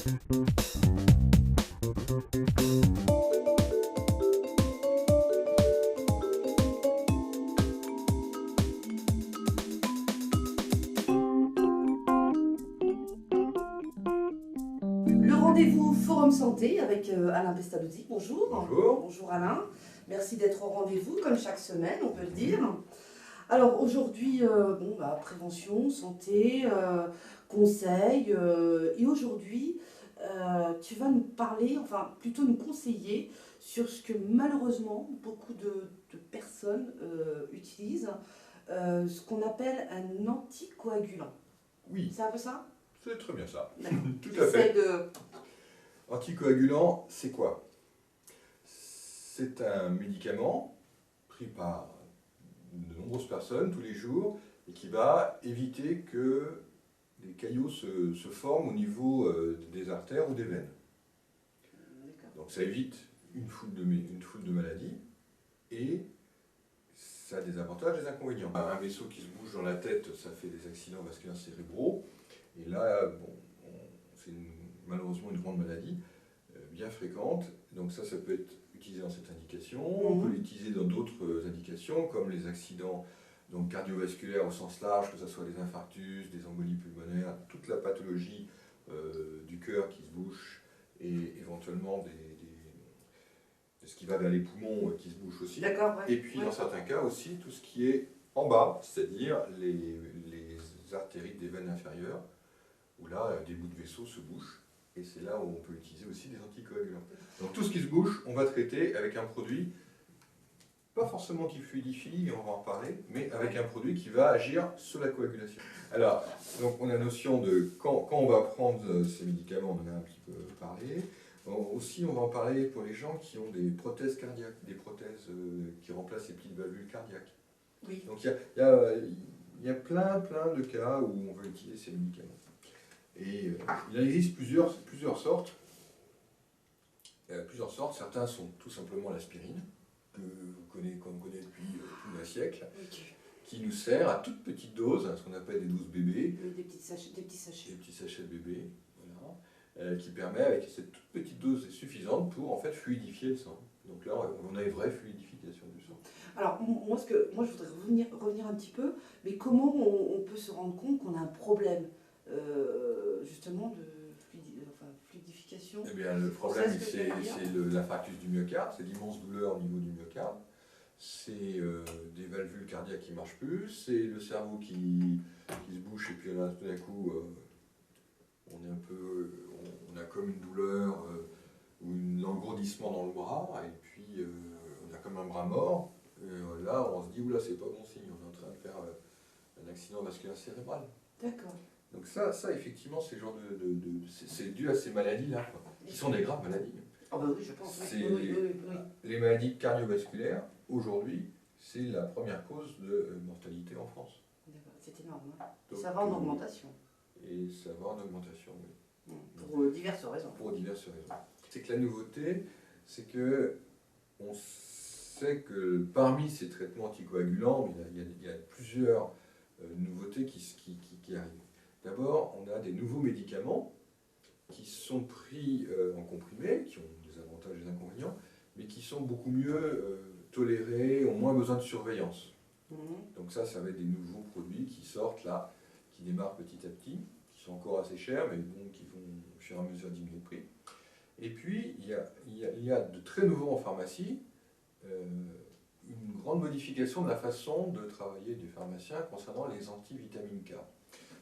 Le rendez-vous Forum Santé avec Alain Pestalozzi. Bonjour. Bonjour. Bonjour Alain. Merci d'être au rendez-vous, comme chaque semaine, on peut le dire. Alors aujourd'hui, prévention, santé, conseils. Et aujourd'hui, tu vas nous parler, enfin plutôt nous conseiller sur ce que malheureusement beaucoup de personnes utilisent, ce qu'on appelle un anticoagulant. Oui, C'est un peu ça? c'est très bien ça. D'accord. Tout à J'essaie fait. de... Anticoagulant, c'est quoi? C'est un médicament pris par de nombreuses personnes tous les jours et qui va éviter que des caillots se forment au niveau des artères ou des veines. D'accord. Donc ça évite une foule de maladies et ça a des avantages et des inconvénients. Un vaisseau qui se bouge dans la tête, ça fait des accidents vasculaires cérébraux. Et là, bon, c'est malheureusement une grande maladie, bien fréquente. Donc ça peut être utilisé dans cette indication. On peut l'utiliser dans d'autres indications, comme les accidents donc, cardiovasculaires au sens large, que ce soit des infarctus, des embolies pulmonaires, toute la pathologie du cœur qui se bouche, et éventuellement ce qui va vers les poumons qui se bouchent aussi. D'accord, ouais. Et puis dans certains cas aussi, tout ce qui est en bas, c'est-à-dire les artérites des veines inférieures, où là, des bouts de vaisseau se bouchent, et c'est là où on peut utiliser aussi des anticoagulants. Donc tout ce qui se bouche, on va traiter avec un produit, pas forcément qui fluidifie, on va en reparler, mais avec un produit qui va agir sur la coagulation. Alors, donc on a la notion de quand on va prendre ces médicaments, on en a un petit peu parlé. Aussi, on va en parler pour les gens qui ont des prothèses cardiaques, des prothèses qui remplacent les petites valvules cardiaques. Oui. Donc il y a plein de cas où on veut utiliser ces médicaments. Et il existe plusieurs sortes. Certains sont tout simplement l'aspirine, qu'on connaît depuis plus d'un siècle, qui nous sert à toute petite dose, ce qu'on appelle des doses bébés. Des petits sachets. Des petits sachets de bébé, voilà, qui permet, avec cette toute petite dose suffisante pour en fait fluidifier le sang. Donc là, on a une vraie fluidification du sang. Alors, moi je voudrais revenir un petit peu, mais comment on peut se rendre compte qu'on a un problème justement de fluidification? Eh bien, le problème, c'est l'infarctus du myocarde, c'est l'immense douleur au niveau du myocarde, c'est des valvules cardiaques qui ne marchent plus, c'est le cerveau qui se bouche, et puis là, tout d'un coup, on a comme une douleur ou un engourdissement dans le bras, et puis on a comme un bras mort. Là, on se dit, oula, c'est pas bon signe, on est en train de faire un accident vasculaire cérébral. D'accord. Donc ça effectivement, c'est dû à ces maladies-là, qui sont des graves maladies. Ah bah oui, je pense. Oui. Les maladies cardiovasculaires, aujourd'hui, c'est la première cause de mortalité en France. D'accord, c'est énorme. Hein. Donc, ça va en augmentation. Et ça va en augmentation, oui. Pour diverses raisons. Pour diverses raisons. C'est que la nouveauté, c'est que on sait que parmi ces traitements anticoagulants, il y a plusieurs nouveautés qui arrivent. D'abord, on a des nouveaux médicaments qui sont pris en comprimé, qui ont des avantages et des inconvénients, mais qui sont beaucoup mieux tolérés, ont moins besoin de surveillance. Donc ça va être des nouveaux produits qui sortent là, qui démarrent petit à petit, qui sont encore assez chers, mais bon, qui vont au fur et à mesure diminuer de prix. Et puis, il y a de très nouveaux en pharmacie, une grande modification de la façon de travailler des pharmaciens concernant les antivitamines K.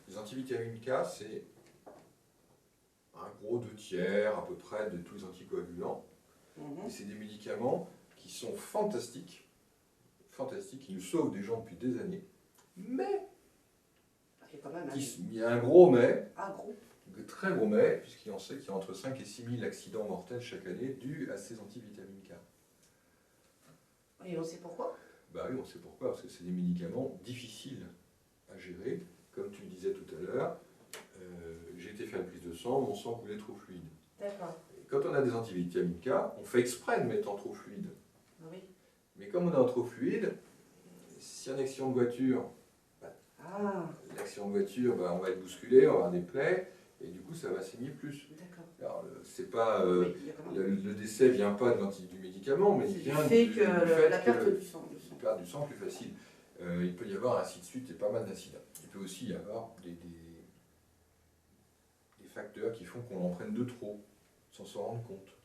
Les antivitamines K, c'est un gros 2/3 à peu près de tous les anticoagulants. Et c'est des médicaments qui sont fantastiques, qui nous sauvent des gens depuis des années. Mais, il y a un gros mais, un très gros mais, puisqu'on sait qu'il y a entre 5 et 6 000 accidents mortels chaque année dus à ces antivitamines K. Et on sait pourquoi? Bah oui, on sait pourquoi, parce que c'est des médicaments difficiles à gérer. Comme tu disais tout à l'heure, j'ai été faire une prise de sang, mon sang coulait trop fluide. D'accord. Quand on a des antivitamines K, on fait exprès de mettre en trop fluide. Oui. Mais comme on est en trop fluide, si un accident de voiture, l'accident de voiture, on va être bousculé, on va avoir des plaies, et du coup ça va saigner plus. D'accord. Alors c'est pas Oui, il y a quand même- le décès vient pas du médicament, mais il C'est vient du fait du que fait la perte du sang. il perd du sang plus facile. Il peut y avoir ainsi de suite et pas mal d'accidents. Il peut aussi y avoir des facteurs qui font qu'on en prenne de trop, sans s'en rendre compte.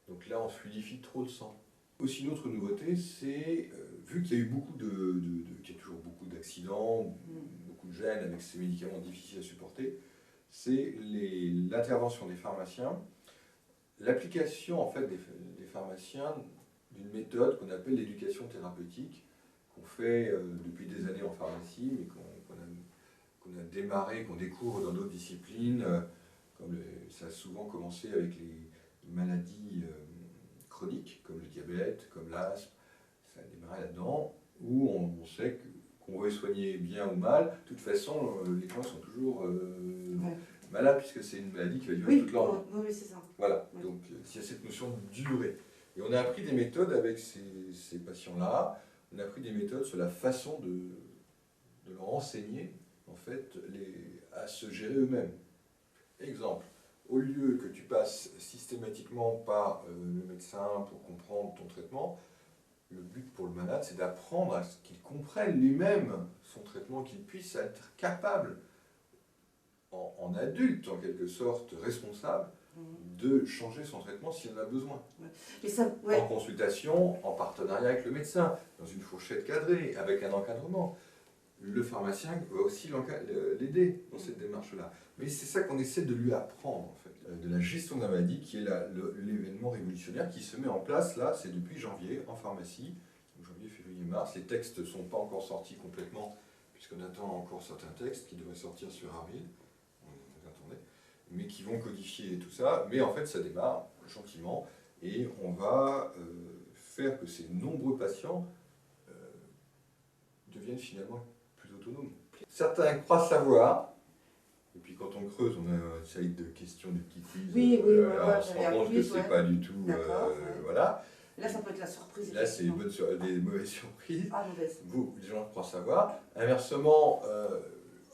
Donc là, on fluidifie trop le sang. Aussi, une autre nouveauté, c'est, vu qu'il y a eu qu'il y a toujours beaucoup d'accidents, beaucoup de gènes avec ces médicaments difficiles à supporter, c'est l'intervention des pharmaciens, l'application en fait des pharmaciens d'une méthode qu'on appelle l'éducation thérapeutique, qu'on fait depuis des années en pharmacie, mais qu'on a démarré, qu'on découvre dans d'autres disciplines, comme ça a souvent commencé avec les maladies chroniques, comme le diabète, comme l'asthme, ça a démarré là-dedans, où on sait qu'on veut soigner bien ou mal, de toute façon, les gens sont toujours malades, puisque c'est une maladie qui va durer toute leur vie. Oui, c'est ça. Voilà, donc il y a cette notion de durée. Et on a appris des méthodes avec ces patients-là, on a appris des méthodes sur la façon de leur enseigner, en fait, à se gérer eux-mêmes. Exemple, au lieu que tu passes systématiquement par le médecin pour comprendre ton traitement, le but pour le malade, c'est d'apprendre à ce qu'il comprenne lui-même son traitement, qu'il puisse être capable, en adulte en quelque sorte, responsable, de changer son traitement s'il en a besoin. Et ça, En consultation, en partenariat avec le médecin, dans une fourchette cadrée, avec un encadrement. Le pharmacien va aussi l'aider dans cette démarche-là. Mais c'est ça qu'on essaie de lui apprendre, en fait, de la gestion de la maladie, qui est l'événement révolutionnaire qui se met en place, là, c'est depuis janvier, en pharmacie, janvier, février, mars. Les textes ne sont pas encore sortis complètement, puisqu'on attend encore certains textes qui devraient sortir sur avril, vous attendez, mais qui vont codifier tout ça. Mais en fait, ça démarre gentiment, et on va faire que ces nombreux patients deviennent finalement autonome. Certains croient savoir, et puis quand on creuse, on a une série de questions, de petits quiz. On se rend compte que c'est pas du tout. Voilà. Là, ça peut être la surprise. Là, c'est des mauvaises surprises. Ah, mauvaise. Les gens croient savoir. Inversement,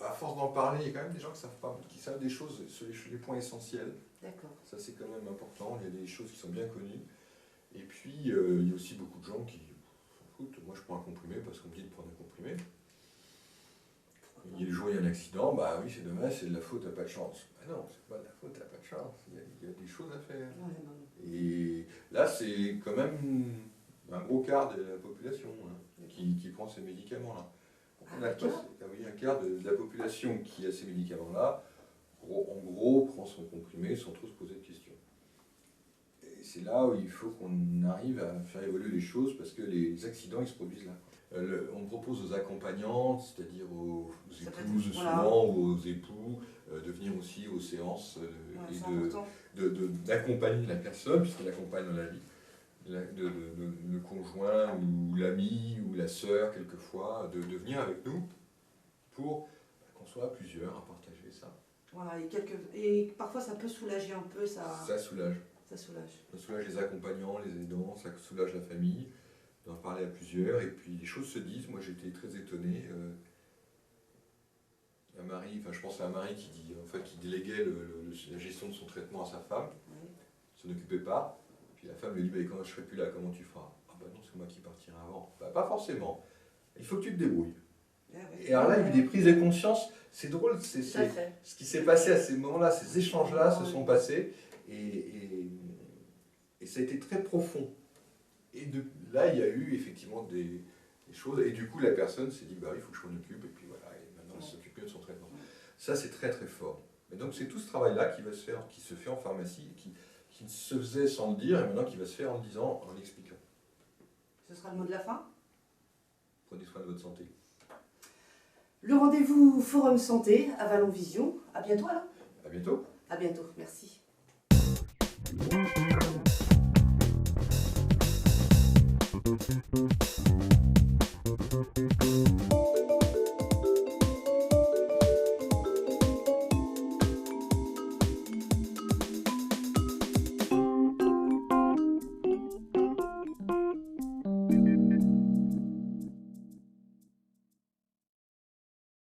à force d'en parler, il y a quand même des gens qui savent pas, qui savent des choses sur les points essentiels. D'accord. Ça, c'est quand même important. Il y a des choses qui sont bien connues. Et puis, il y a aussi beaucoup de gens qui s'en foutent. Moi, je prends un comprimé parce qu'on me dit de prendre un comprimé. Il y a le jour où il y a un accident, bah oui, c'est dommage, c'est de la faute, t'as pas de chance. Bah non, c'est pas de la faute, t'as pas de chance. Il y a des choses à faire. Et là, c'est quand même un gros quart de la population qui prend ces médicaments-là. Un quart de la population qui a ces médicaments-là, en gros, prend son comprimé sans trop se poser de questions. Et c'est là où il faut qu'on arrive à faire évoluer les choses, parce que les accidents, ils se produisent là. On propose aux accompagnants, c'est-à-dire aux épouses souvent, ou aux époux, de venir aussi aux séances et d'accompagner la personne, puisqu'elle accompagne dans la vie, le conjoint ou l'ami ou la sœur quelquefois, de venir avec nous pour qu'on soit à plusieurs à partager ça. Voilà, et parfois ça peut soulager un peu. Ça soulage. Ça soulage. Ça soulage les accompagnants, les aidants, ça soulage la famille. D'en parler à plusieurs, et puis les choses se disent. Moi j'étais très étonné. Un mari, je pense à un mari qui déléguait la gestion de son traitement à sa femme, ne s'en occupait pas. Puis la femme lui dit, quand je serai plus là, comment tu feras? Ah bah non, c'est moi qui partirai avant. Bah, pas forcément. Il faut que tu te débrouilles. Et alors là, il y a eu des prises de conscience. C'est drôle, c'est ce qui s'est passé à ces moments-là, ces échanges-là se sont passés, et ça a été très profond. Et là, il y a eu effectivement des choses, et du coup, la personne s'est dit, bah oui, il faut que je m'en occupe, et puis voilà, et maintenant, elle s'occupe de son traitement. Ça, c'est très très fort. Et donc, c'est tout ce travail-là qui se fait en pharmacie, qui se faisait sans le dire, et maintenant qui va se faire en le disant, en l'expliquant. Ce sera le mot de la fin. Prenez soin de votre santé. Le rendez-vous Forum Santé à Vallon Vision. À bientôt alors. À bientôt. À bientôt, merci. Thank you.